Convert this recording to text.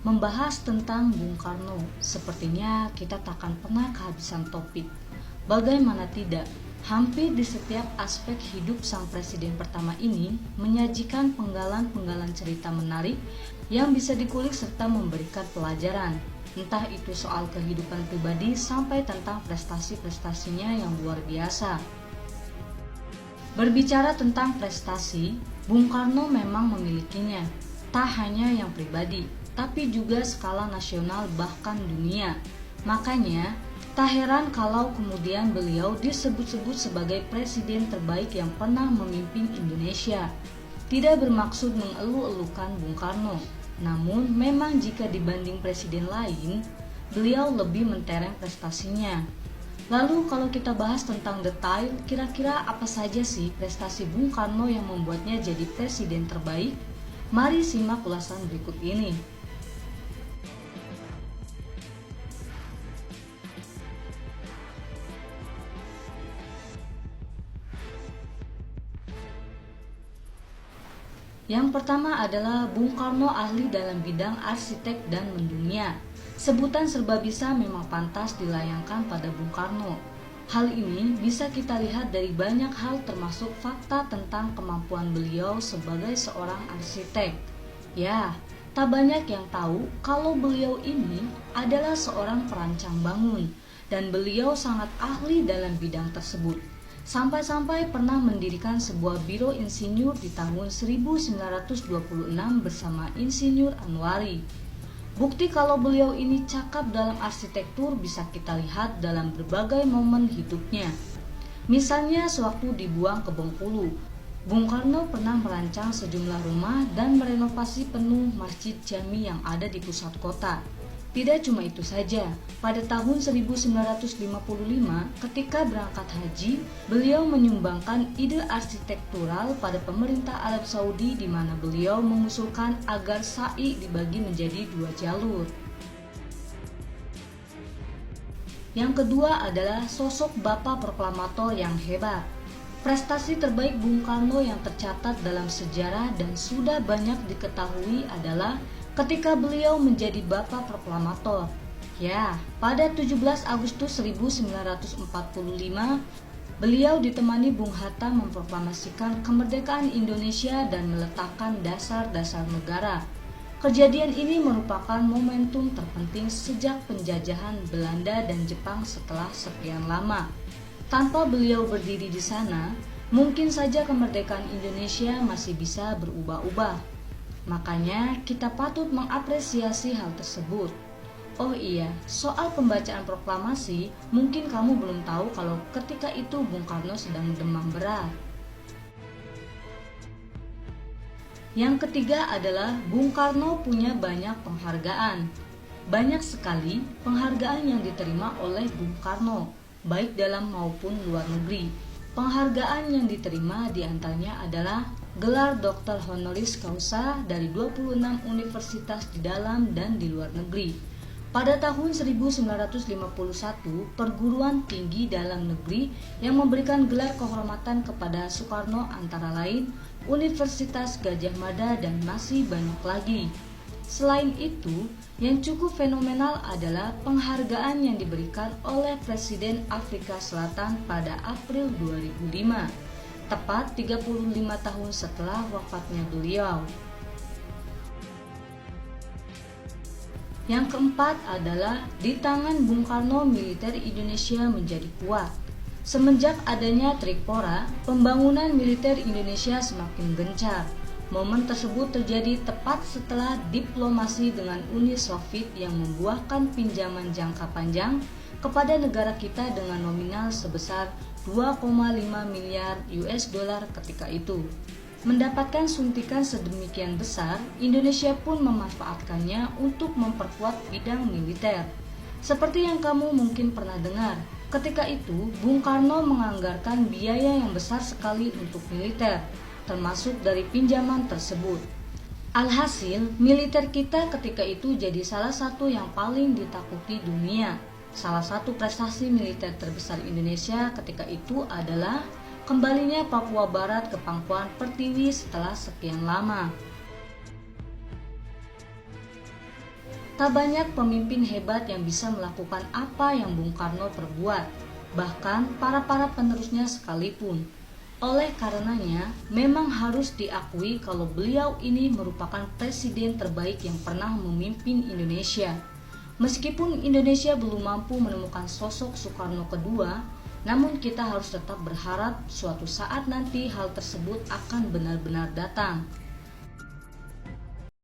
Membahas tentang Bung Karno, sepertinya kita takkan pernah kehabisan topik. Bagaimana tidak, hampir di setiap aspek hidup sang presiden pertama ini menyajikan penggalan-penggalan cerita menarik yang bisa dikulik serta memberikan pelajaran. Entah itu soal kehidupan pribadi sampai tentang prestasi-prestasinya yang luar biasa. Berbicara tentang prestasi, Bung Karno memang memilikinya, tak hanya yang pribadi, tapi juga skala nasional bahkan dunia. Makanya, tak heran kalau kemudian beliau disebut-sebut sebagai presiden terbaik yang pernah memimpin Indonesia. Tidak bermaksud mengeluh-elukan Bung Karno, namun memang jika dibanding presiden lain, beliau lebih mentereng prestasinya. Lalu kalau kita bahas tentang detail, kira-kira apa saja sih prestasi Bung Karno yang membuatnya jadi presiden terbaik? Mari simak ulasan berikut ini. Yang pertama adalah Bung Karno ahli dalam bidang arsitek dan mendunia. Sebutan serba bisa memang pantas dilayangkan pada Bung Karno. Hal ini bisa kita lihat dari banyak hal termasuk fakta tentang kemampuan beliau sebagai seorang arsitek. Ya, tak banyak yang tahu kalau beliau ini adalah seorang perancang bangun dan beliau sangat ahli dalam bidang tersebut. Sampai-sampai pernah mendirikan sebuah biro insinyur di tahun 1926 bersama Insinyur Anwari. Bukti kalau beliau ini cakap dalam arsitektur bisa kita lihat dalam berbagai momen hidupnya. Misalnya sewaktu dibuang ke Bengkulu, Bung Karno pernah merancang sejumlah rumah dan merenovasi penuh Masjid Jami yang ada di pusat kota. Tidak cuma itu saja, pada tahun 1955 ketika berangkat haji, beliau menyumbangkan ide arsitektural pada pemerintah Arab Saudi di mana beliau mengusulkan agar sa'i dibagi menjadi 2 jalur. Yang kedua adalah sosok Bapak Proklamator yang hebat. Prestasi terbaik Bung Karno yang tercatat dalam sejarah dan sudah banyak diketahui adalah ketika beliau menjadi Bapak Proklamator. Ya, pada 17 Agustus 1945, beliau ditemani Bung Hatta memproklamasikan kemerdekaan Indonesia dan meletakkan dasar-dasar negara. Kejadian ini merupakan momentum terpenting sejak penjajahan Belanda dan Jepang setelah sekian lama. Tanpa beliau berdiri di sana, mungkin saja kemerdekaan Indonesia masih bisa berubah-ubah. Makanya kita patut mengapresiasi hal tersebut. Oh iya, soal pembacaan proklamasi, mungkin kamu belum tahu kalau ketika itu Bung Karno sedang demam berat. Yang ketiga adalah Bung Karno punya banyak penghargaan. Banyak sekali penghargaan yang diterima oleh Bung Karno, baik dalam maupun luar negeri. Penghargaan yang diterima diantaranya adalah gelar Doktor Honoris Causa dari 26 universitas di dalam dan di luar negeri. Pada tahun 1951, perguruan tinggi dalam negeri yang memberikan gelar kehormatan kepada Soekarno antara lain Universitas Gadjah Mada dan masih banyak lagi. Selain itu, yang cukup fenomenal adalah penghargaan yang diberikan oleh Presiden Afrika Selatan pada April 2005, tepat 35 tahun setelah wafatnya beliau. Yang keempat adalah di tangan Bung Karno militer Indonesia menjadi kuat. Semenjak adanya Tripura, pembangunan militer Indonesia semakin gencar. Momen tersebut terjadi tepat setelah diplomasi dengan Uni Soviet yang membuahkan pinjaman jangka panjang kepada negara kita dengan nominal sebesar 2,5 miliar US dollar ketika itu. Mendapatkan suntikan sedemikian besar, Indonesia pun memanfaatkannya untuk memperkuat bidang militer. Seperti yang kamu mungkin pernah dengar, ketika itu Bung Karno menganggarkan biaya yang besar sekali untuk militer, termasuk dari pinjaman tersebut. Alhasil, militer kita ketika itu jadi salah satu yang paling ditakuti dunia. Salah satu prestasi militer terbesar Indonesia ketika itu adalah kembalinya Papua Barat ke pangkuan Pertiwi setelah sekian lama. Tak banyak pemimpin hebat yang bisa melakukan apa yang Bung Karno perbuat, bahkan para penerusnya sekalipun. Oleh karenanya, memang harus diakui kalau beliau ini merupakan presiden terbaik yang pernah memimpin Indonesia. Meskipun Indonesia belum mampu menemukan sosok Soekarno kedua, namun kita harus tetap berharap suatu saat nanti hal tersebut akan benar-benar datang.